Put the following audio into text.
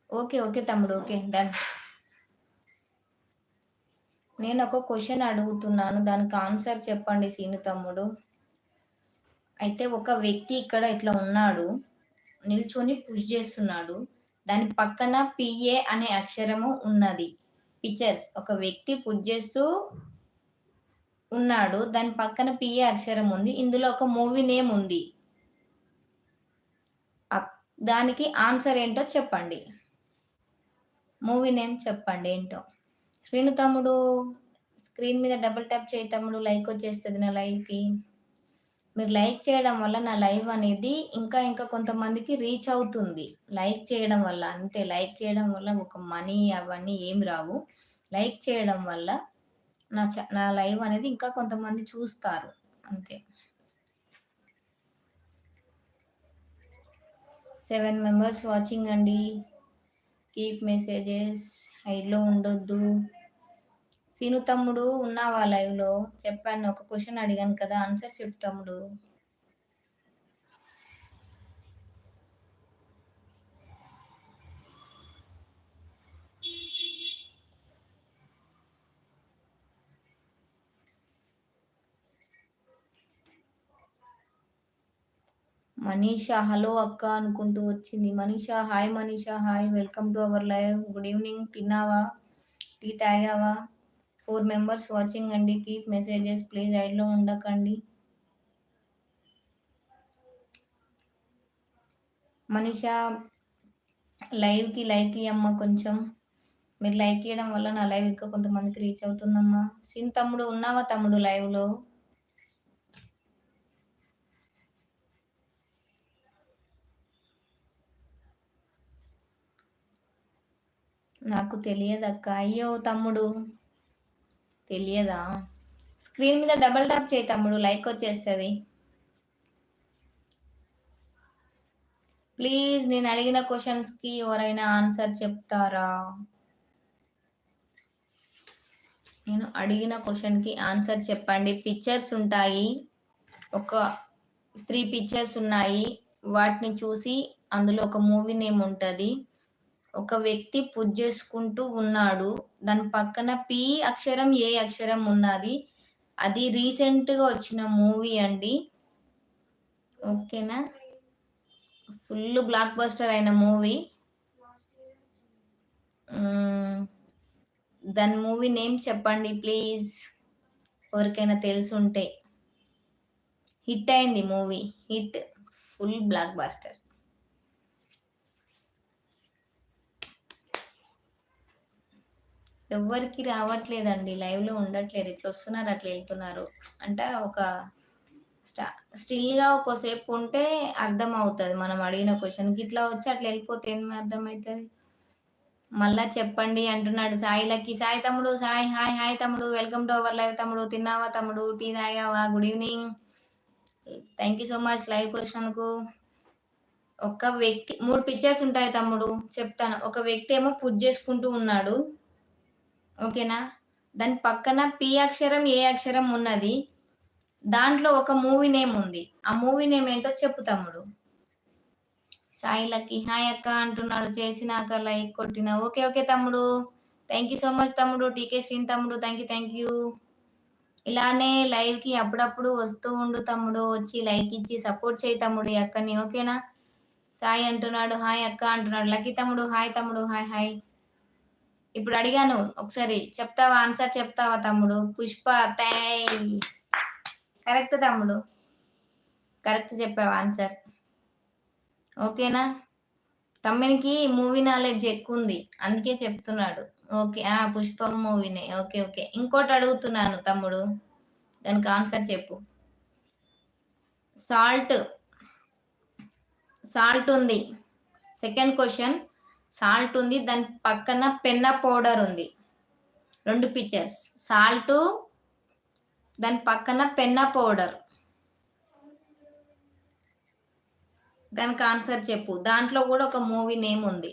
Okay. Okay తమ్ముడు. Okay. Done. నేను ఒక క్వెషన్ అడుగుతున్నాను. దానికి ఆన్సర్ చెప్పండి సీను తమ్ముడు. అయితే ఒక వ్యక్తి ఇక్కడ ఇట్లా ఉన్నాడు. నిల్చొని పుష్ చేస్తున్నాడు. దాని పక్కన పిఏ అనే అక్షరము ఉన్నది. పిక్చర్స్ ఒక వ్యక్తి పుష్ చేస్తూ ఉన్నాడు. దాని పక్కన పిఏ అక్షరం ఉంది. ఇందులో ఒక మూవీ నేమ్ ఉంది. దానికి ఆన్సర్ ఏంటో చెప్పండి. మూవీ నేమ్ చెప్పండి ఏంటో. శ్రీను తమ్ముడు స్క్రీన్ మీద డబుల్ ట్యాప్ చేయి తమ్ముడు. లైక్ వచ్చేస్తది నా లైవ్‌కి. మీరు లైక్ చేయడం వల్ల నా లైవ్ అనేది ఇంకా ఇంకా కొంతమందికి రీచ్ అవుతుంది. లైక్ చేయడం వల్ల అంతే. లైక్ చేయడం వల్ల ఒక మనీ అవన్నీ ఏమి రావు. లైక్ చేయడం వల్ల నా లైవ్ అనేది ఇంకా కొంతమంది చూస్తారు. అంతే. 7 మెంబర్స్ వాచింగ్ అండి. కీప్ మెసేజెస్ హైడ్‌లో ఉండొద్దు. సీను తమ్ముడు ఉన్నావా లైవ్‌లో? చెప్పాను. ఒక క్వెషన్ అడిగాను కదా! ఆన్సర్ చెప్పు తమ్ముడు. మనీషా హలో అక్క అనుకుంటూ వచ్చింది. Manisha hi Manisha hi. Welcome to our live. Good evening. తిన్నావా? టీ తాగావా? 4 మెంబర్స్ వాచింగ్ అండి. కీప్ మెసేజెస్ ప్లీజ్ ఐడ్‌లో ఉండకండి. మనీషా లైవ్‌కి లైక్ ఇయ్యమ్మా కొంచెం. మీరు లైక్ ఇయ్యడం వల్ల నా లైవ్ ఇంకా కొంతమందికి రీచ్ అవుతుందమ్మా. సీన్ తమ్ముడు ఉన్నావా తమ్ముడు లైవ్‌లో? నాకు తెలియదక్క. అయ్యో తమ్ముడు తెలియదా? స్క్రీన్ మీద డబుల్ ట్యాప్ చేయి తమ్ముడు. లైక్ వచ్చేస్తది. ప్లీజ్ నేను అడిగిన క్వశ్చన్స్‌కి ఎవరైనా ఆన్సర్ చెప్తారా? నేను అడిగిన క్వశ్చన్‌కి ఆన్సర్ చెప్పండి. పిక్చర్స్ ఉంటాయి. ఒక 3 పిక్చర్స్ ఉన్నాయి. వాటిని చూసి అందులో ఒక మూవీ నేమ్ ఉంటది. ఒక వ్యక్తి పుష్ చేసుకుంటూ ఉన్నాడు. దాని పక్కన పి అక్షరం, ఏ అక్షరం ఉన్నది. అది రీసెంట్‌గా వచ్చిన మూవీ అండి. ఓకేనా? ఫుల్ బ్లాక్ బస్టర్ అయిన మూవీ. దాని మూవీ నేమ్ చెప్పండి ప్లీజ్. ఎవరికైనా తెలుసుంటే. హిట్ అయింది movie. Hit. Full block buster. ఎవ్వరికి రావట్లేదండి. లైవ్‌లో ఉండట్లేరు. ఇట్లా వస్తున్నారు, అట్లా వెళ్తున్నారు. అంటే ఒక స్టిల్‌గా ఒక్కోసేపు ఉంటే అర్థమవుతది. మనం అడిగిన క్వెషన్‌కి ఇట్లా వచ్చి అట్లా వెళ్ళిపోతే ఏం అర్థమైతది? మళ్ళా చెప్పండి అంటున్నాడు సాయి లక్కీ. సాయి తమ్ముడు సాయి హాయ్ హాయ్ తమ్ముడు. వెల్కమ్ టు అవర్ లైవ్ తమ్ముడు. తిన్నావా తమ్ముడు? టీ తాగావా? Good evening. Thank you so much లైవ్‌కి వచ్చినందుకు. ఒక వ్యక్తి 3 పిక్చర్స్ ఉంటాయి తమ్ముడు. చెప్తాను. ఒక వ్యక్తి ఏమో పుష్ చేసుకుంటూ ఉన్నాడు. ఓకేనా? దాని పక్కన పి అక్షరం, ఏ అక్షరం ఉన్నది. దాంట్లో ఒక మూవీ నేమ్ ఉంది. ఆ మూవీ నేమ్ ఏంటో చెప్పు తమ్ముడు. సాయి లక్కీ హాయ్ అక్క అంటున్నాడు. చేసినాక లైక్ కొట్టిన. ఓకే. ఓకే తమ్ముడు. థ్యాంక్ యూ సో మచ్ తమ్ముడు. టీకే శ్రీన్ తమ్ముడు. Thank you. ఇలానే లైవ్‌కి అప్పుడప్పుడు వస్తూ ఉండు తమ్ముడు. వచ్చి లైక్ ఇచ్చి సపోర్ట్ చేయి తమ్ముడు ఈ అక్కని. ఓకేనా? సాయి అంటున్నాడు. హాయ్ అక్క అంటున్నాడు. లక్కీ తమ్ముడు హాయ్ తమ్ముడు. Hi hi. ఇప్పుడు అడిగాను. ఒకసారి చెప్తావా? ఆన్సర్ చెప్తావా తమ్ముడు? పుష్ప కరెక్ట్ తమ్ముడు. కరెక్ట్ చెప్పావు ఆన్సర్. ఓకేనా? తమ్మునికి మూవీ నాలెడ్జ్ ఎక్కువుంది. అందుకే చెప్తున్నాడు. ఓకే. పుష్పం మూవీనే. ఓకే. ఓకే. ఇంకోటి అడుగుతున్నాను తమ్ముడు. దానికి ఆన్సర్ చెప్పు. సాల్ట్. సాల్ట్ ఉంది. సెకండ్ క్వెషన్ సాల్ట్ ఉంది. దాని పక్కన పెన్న పౌడర్ ఉంది. 2 పిక్చర్స్. సాల్టు దాని పక్కన పెన్న పౌడర్. దానికి ఆన్సర్ చెప్పు. దాంట్లో కూడా ఒక మూవీ నేమ్ ఉంది.